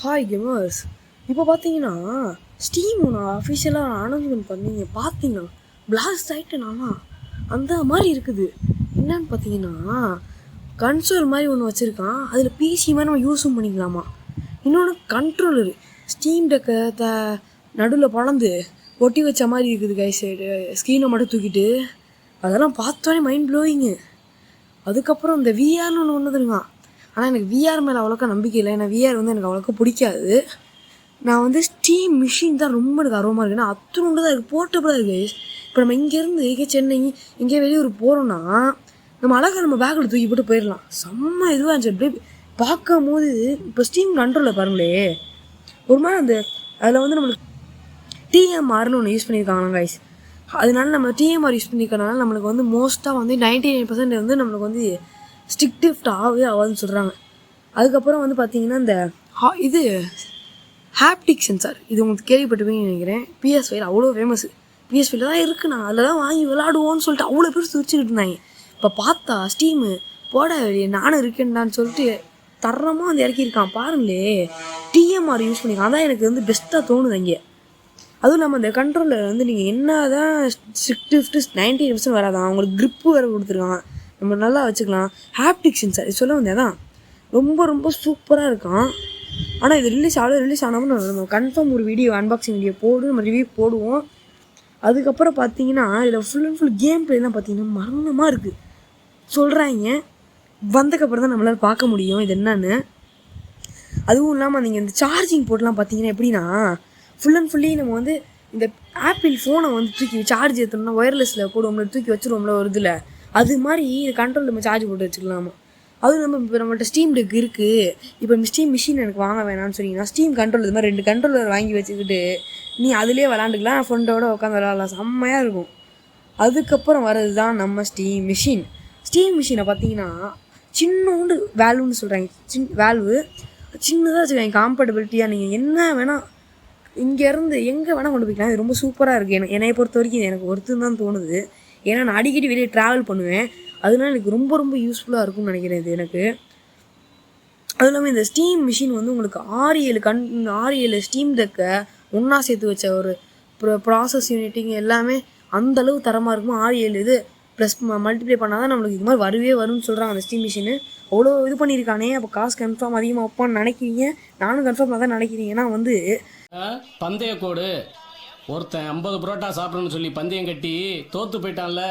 Hi gamers. இப்போ பார்த்தீங்கன்னா steam ஒன்று அஃபிஷியலாக அனௌன்ஸ்மெண்ட் பண்ணி பார்த்தீங்கன்னா பிளாஸ்ட் ஆகிட்டு நானா அந்த மாதிரி இருக்குது. என்னன்னு பார்த்தீங்கன்னா கன்சோல் மாதிரி ஒன்று வச்சுருக்கான். அதில் பிசி மாதிரி நம்ம யூஸும் பண்ணிக்கலாமா. இன்னொன்று கண்ட்ரோலரு ஸ்டீம் டெக்கை நடுவில் பழந்து ஒட்டி வச்ச மாதிரி இருக்குது கைஸ். ஸ்க்ரீனை மட்டும் தூக்கிட்டு அதெல்லாம் பார்த்தோன்னே மைண்ட் ப்ளோயிங்கு. அதுக்கப்புறம் இந்த விஆர்னு ஒன்று வந்துருங்க. ஆனால் எனக்கு விஆர் மேலே அவ்வளோக்கா நம்பிக்கை இல்லை. ஏன்னா விஆர் எனக்கு அவ்வளோக்கா பிடிக்காது. நான் ஸ்டீம் மிஷின் தான் ரொம்ப எனக்கு ஆர்வமாக இருக்குது. ஏன்னா அத்தனை தான் இருக்குது, போர்ட்டபுளாக இருக்குது. இப்போ நம்ம இங்கேருந்து சென்னை இங்கே வெளியூர் போகிறோன்னா நம்ம அழகாக நம்ம பேக்கில் தூக்கி போட்டு போயிடலாம். செம்ம இதுவாக இருந்துச்சு. அப்படியே பார்க்கும் போது இப்போ ஸ்டீம் கண்ட்ரோலில் பாருங்களே ஒரு மாதிரி அதில் நம்மளுக்கு டிஎம்ஆர்னு ஒன்று யூஸ் பண்ணியிருக்காங்க கைஸ். அதனால நம்ம டிஎம்ஆர் யூஸ் பண்ணியிருக்கனால நம்மளுக்கு மோஸ்ட்டாக 99% நம்மளுக்கு ஸ்டிக் டிஃப்ட் ஆகாதுன்னு சொல்கிறாங்க. அதுக்கப்புறம் பார்த்தீங்கன்னா இந்த இது ஹாப்டிக் சென்சார், இது உங்களுக்கு கேள்விப்பட்டுப்பீங்கன்னு நினைக்கிறேன். PS5 அவ்வளோ ஃபேமஸ். PS5 தான் இருக்குண்ணா, அதில் தான் வாங்கி விளாடுவோன்னு சொல்லிட்டு அவ்வளோ பேர் துரிச்சுக்கிட்டு இருந்தாங்க. இப்போ பார்த்தா ஸ்டீமு போட நானும் இருக்கேன்டான்னு சொல்லிட்டு தரமாக இறக்கியிருக்கான். பாருங்களே டிஎம்ஆர் யூஸ் பண்ணிக்கலாம். அதான் எனக்கு பெஸ்ட்டாக தோணுது அங்கே. அதுவும் இல்லாமல் அந்த கண்ட்ரோலில் நீங்கள் என்ன தான் ஸ்டிக் டிஃப்ட்டு 90% வராதான், அவங்களுக்கு க்ரிப்பு வேறு கொடுத்துருக்காங்க, நம்ம நல்லா வச்சுக்கலாம். ஹாப்டிக் சென்சார் இது சொல்ல அதான் ரொம்ப ரொம்ப சூப்பராக இருக்கும். ஆனால் இது ரிலீஸ் ஆனோம்னு நம்ம கன்ஃபார்ம் ஒரு வீடியோ அன்பாக்சிங் வீடியோ நம்ம ரிவ்யூ போடுவோம். அதுக்கப்புறம் பார்த்தீங்கன்னா இதில் ஃபுல் அண்ட் ஃபுல் கேம் பிளேலாம் பார்த்தீங்கன்னா மரணமாக இருக்குது சொல்கிறாங்க. வந்ததுக்கப்புறம் தான் நம்மளால் பார்க்க முடியும் இது என்னன்னு. அதுவும் இல்லாமல் நீங்கள் இந்த சார்ஜிங் போர்ட்லாம் பார்த்தீங்கன்னா எப்படின்னா ஃபுல் அண்ட் ஃபுல்லி நம்ம இந்த ஆப்பிள் ஃபோனை தூக்கி சார்ஜ் ஏற்றணும்னா ஒயர்லெஸில் போடுவோம்ல, தூக்கி வச்சுருவோம்ல ஒரு இதில், அது மாதிரி இது கண்ட்ரோல் நம்ம சார்ஜ் போட்டு வச்சுக்கலாமா. அதுவும் நம்ம இப்போ நம்மள்ட்ட ஸ்டீம் டெக் இருக்குது. இப்போ ஸ்டீம் மிஷின் எனக்கு வாங்க வேணாம்னு சொன்னீங்கன்னா ஸ்டீம் கண்ட்ரோல் இது மாதிரி 2 கண்ட்ரோலர் வாங்கி வச்சுக்கிட்டு நீ அதிலே விளாண்டுக்கலாம், ஃப்ரெண்டோட உட்காந்து விளாட்லாம், செம்மையாக இருக்கும். அதுக்கப்புறம் வர்றது தான் நம்ம ஸ்டீம் மிஷினை பார்த்தீங்கன்னா சின்னோண்டு வேல்வுன்னு சொல்கிறாங்க. வேல்வு சின்னதாக வச்சுக்காங்க. காம்பேட்டபிலிட்டியாக நீங்கள் என்ன வேணால் இங்கேருந்து எங்கே வேணால் கொண்டு போய்க்கலாம். இது ரொம்ப சூப்பராக இருக்குது. என்னை பொறுத்த வரைக்கும் எனக்கு ஒருத்தன் தான் தோணுது. ஏன்னா நான் அடிக்கடி வெளியே ட்ராவல் பண்ணுவேன், அதனால எனக்கு ரொம்ப ரொம்ப யூஸ்ஃபுல்லாக இருக்கும்னு நினைக்கிறேன் இது எனக்கு. அதுவும் இல்லாமல் இந்த ஸ்டீம் மிஷின் உங்களுக்கு 6-7 ஸ்டீம் டெக்கை ஒன்றா சேர்த்து வச்ச ஒரு ப்ராசஸ் யூனிட்டிங் எல்லாமே அந்தளவு தரமாக இருக்கும். 6-7 இது ப்ளஸ் மல்டிப்ளை பண்ணால் தான் நம்மளுக்கு இது மாதிரி வரும்னு சொல்கிறாங்க. அந்த ஸ்டீம் மிஷினு அவ்வளோ இது பண்ணியிருக்கானே. அப்போ காசு கன்ஃபார்ம் அதிகமாக வைப்பான்னு நினைக்கிறீங்க, நானும் கன்ஃபார்மாக தான் நினைக்கிறீங்க. ஏன்னா பந்தய கோடு ஒருத்தன் 50 புரோட்டா சாப்பிடணும்னு சொல்லி பந்தயம் கட்டி தோத்து போயிட்டான்ல,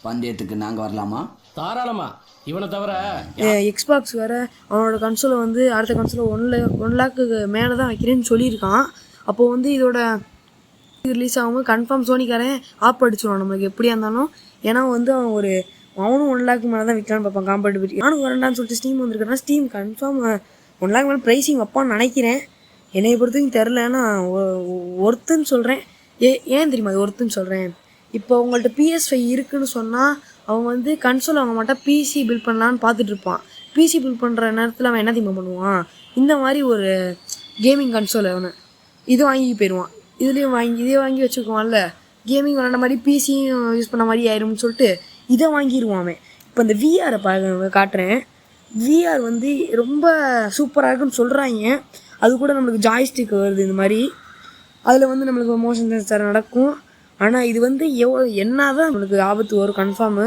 பந்தயத்துக்கு நாங்கள் வரலாமா? தாராளமா. இவனை தவிர எக்ஸ்பாக்ஸ் வேறு அவனோட கன்சோலை அடுத்த கன்சோலை 1 லேக்கு மேலே தான் வைக்கிறேன்னு சொல்லியிருக்கான். அப்போது இதோட ரிலீஸ் ஆகும்போது கன்ஃபார்ம் சோனிக்காரன் ஆப் அடிச்சிடுவான் நம்மளுக்கு எப்படியா இருந்தாலும். ஏன்னா அவனும் 1 லேக்கு மேலே தான் விற்கலான்னு பார்ப்பான் காம்பேட்டிபிலிட்டி. நானும் வரண்டான்னு சொல்லிட்டு ஸ்டீம் வந்திருக்கேன்னா ஸ்டீம் கன்ஃபார்ம் 1 லேக் மேலே ப்ரைஸிங் வைப்பான்னு நினைக்கிறேன். என்னை பொறுத்தவரைக்கும் தெரில. நான் ஒருத்துன்னு சொல்கிறேன். ஏன் தெரியுமா அது ஒருத்துன்னு சொல்கிறேன்? இப்போ உங்கள்கிட்ட PS5 இருக்குதுன்னு சொன்னால் அவன் கன்சோல் வாங்க மாட்டான், பிசி பில்ட் பண்ணலான்னு பார்த்துட்ருப்பான். பிசி பில்ட் பண்ணுற நேரத்தில் அவன் என்ன தெரியுமா பண்ணுவான், இந்த மாதிரி ஒரு கேமிங் கன்சோல் இது வாங்கி போயிடுவான். இதே வாங்கி வச்சுக்குவான்ல, கேமிங் விளாண்ட மாதிரி பிசியும் யூஸ் பண்ண மாதிரி ஆயிரும்னு சொல்லிட்டு இதை வாங்கிடுவான் அவன். இப்போ இந்த விஆரை காட்டுறேன். விஆர் ரொம்ப சூப்பராக இருக்குன்னு சொல்கிறாங்க. அது கூட நம்மளுக்கு ஜாய்ஸ்டிக் வருது இந்த மாதிரி. அதில் நம்மளுக்கு மோஷன் சென்சார் நடக்கும். ஆனால் இது என்ன தான் நம்மளுக்கு ஆபத்து வரும் கன்ஃபார்மு.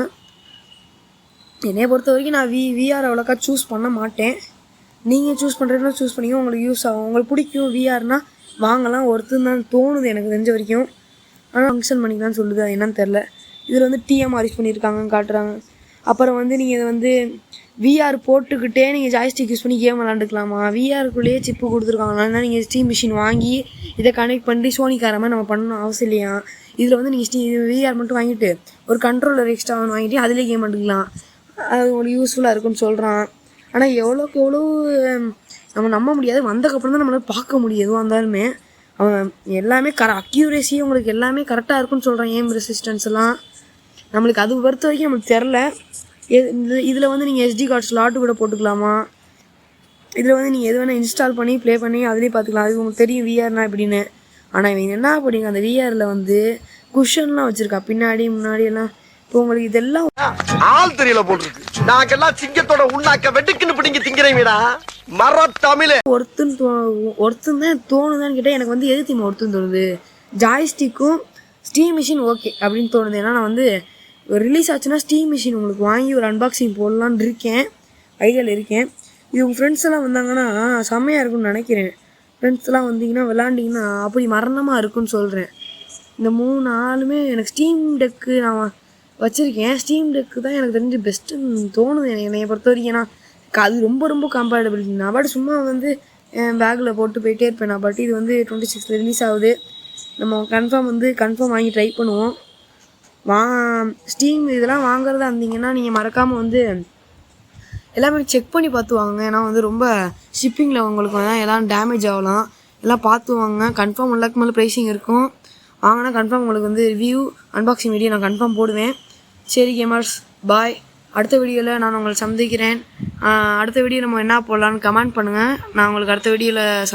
என்னைய பொறுத்த வரைக்கும் நான் விஆர் அவ்வளோக்கா சூஸ் பண்ண மாட்டேன். நீங்கள் சூஸ் பண்ணுறீங்கன்னா சூஸ் பண்ணிங்க, உங்களுக்கு யூஸ் ஆகும், உங்களுக்கு பிடிக்கும் விஆர்னால் வாங்கலாம். ஒருத்தர் தான் தோணுது எனக்கு தெரிஞ்ச வரைக்கும். ஆனால் ஃபங்க்ஷன் பண்ணிக்கலாம்னு சொல்லுது, அது என்னன்னு தெரில. இதில் டிஎம்ஆர் யூஸ் பண்ணியிருக்காங்கன்னு காட்டுறாங்க. அப்புறம் நீங்கள் விஆர் போட்டுக்கிட்டே நீங்கள் ஜாய்ஸ்டிக் யூஸ் பண்ணி கேம் விளாண்டுக்கலாமா. விஆருக்குள்ளேயே சிப்பு கொடுத்துருக்காங்களா, நீங்கள் ஸ்டீம் மிஷின் வாங்கி இதை கனெக்ட் பண்ணி சோனிக்காரமாக நம்ம பண்ணணும் அவசியம் இல்லையா. இதில் நீங்கள் விஆர் மட்டும் வாங்கிட்டு ஒரு கண்ட்ரோலர் எக்ஸ்ட்ரா வாங்கிட்டு அதிலே கேம் பண்ணிக்கலாம். அது உங்களுக்கு யூஸ்ஃபுல்லாக இருக்குன்னு சொல்கிறான். ஆனால் எவ்வளோக்கு எவ்வளோ நம்ம நம்ப முடியாது. வந்ததுக்கப்புறம் தான் நம்மளால் பார்க்க முடியும். எதுவாக இருந்தாலுமே அவன் எல்லாமே அக்யூரேசி உங்களுக்கு எல்லாமே கரெக்டாக இருக்குன்னு சொல்கிறான். ஏம் ரெசிஸ்டன்ஸ் எல்லாம் நம்மளுக்கு அது பொறுத்த வரைக்கும் நம்மளுக்கு தெரில. இதில் நீங்கள் SD கார்டு ஸ்லாட்டு கூட போட்டுக்கலாமா. இதில் நீங்கள் எது வேணால் இன்ஸ்டால் பண்ணி ப்ளே பண்ணி அதிலே பார்த்துக்கலாம். அது உங்களுக்கு தெரியும் விஆர்னா எப்படின்னு. ஆனால் இவங்க என்ன அப்படிங்க அந்த விஆரில் குஷன்லாம் வச்சுருக்கா பின்னாடி முன்னாடி எல்லாம். இப்போ உங்களுக்கு இதெல்லாம் ஆள் தெரியல போட்டுருக்கு. நாங்கெல்லாம் சிங்கத்தோட உண்ணாக்க வெட்டுக்குன்னு பிடிங்க திங்கிறீங்கடா. ஒருத்தன் தான் தோணுதான்னு கேட்டால் எனக்கு வந்து எது தீமா ஒருத்தன் தோணுது, ஜாய்ஸ்டிக்கும் ஸ்டீம் மிஷின் ஓகே அப்படின்னு தோணுது. ஏன்னா நான் வந்து ரிலீஸ் ஆச்சுன்னா ஸ்டீம் மிஷின் உங்களுக்கு வாங்கி ஒரு அன்பாக்சிங் போடலான்னு இருக்கேன், ஐடியாவில் இருக்கேன். இது உங்கள் ஃப்ரெண்ட்ஸ் எல்லாம் வந்தாங்கன்னா செம்மையாக இருக்கும்னு நினைக்கிறேன். ஃப்ரெண்ட்ஸ் எல்லாம் வந்தீங்கன்னா விளாண்டிங்கன்னா அப்படி மரணமாக இருக்குன்னு சொல்கிறேன். இந்த 3 நாளுமே எனக்கு ஸ்டீம் டெக்கு நான் வச்சுருக்கேன். ஸ்டீம் டெக்கு தான் எனக்கு தெரிஞ்சு பெஸ்ட்டுன்னு தோணுது என்னைய பொறுத்த வரைக்கும். ஏன்னா அது ரொம்ப ரொம்ப கம்பேட்டபிலிட்டி. நான் பாட்டு சும்மா வந்து என் பேக்கில் போட்டு போயிட்டே இருப்பேன். நான் பாட்டு இது வந்து 26 ரிலீஸ் ஆகுது. நம்ம கன்ஃபார்ம் வாங்கி ட்ரை பண்ணுவோம். ஸ்டீம் இதெல்லாம் வாங்குறதா இருந்தீங்கன்னா நீங்கள் மறக்காமல் வந்து எல்லாமே செக் பண்ணி பார்த்து வாங்க. ஏன்னா வந்து ரொம்ப ஷிப்பிங்கில் உங்களுக்கு வந்து எல்லாம் டேமேஜ் ஆகலாம். எல்லாம் பார்த்து வாங்க. கன்ஃபார்ம் எல்லாத்துக்கு மேலே ப்ரைஸிங் இருக்கும். வாங்கினா கன்ஃபார்ம் உங்களுக்கு வந்து ரிவ்யூ அன்பாக்சிங் வீடியோ நான் கன்ஃபார்ம் போடுவேன். சரி கேமர்ஸ், பாய். அடுத்த வீடியோவில் நான் உங்களை சந்திக்கிறேன். அடுத்த வீடியோ நம்ம என்ன போடலான்னு கமெண்ட் பண்ணுங்கள். நான் உங்களுக்கு அடுத்த வீடியோவில்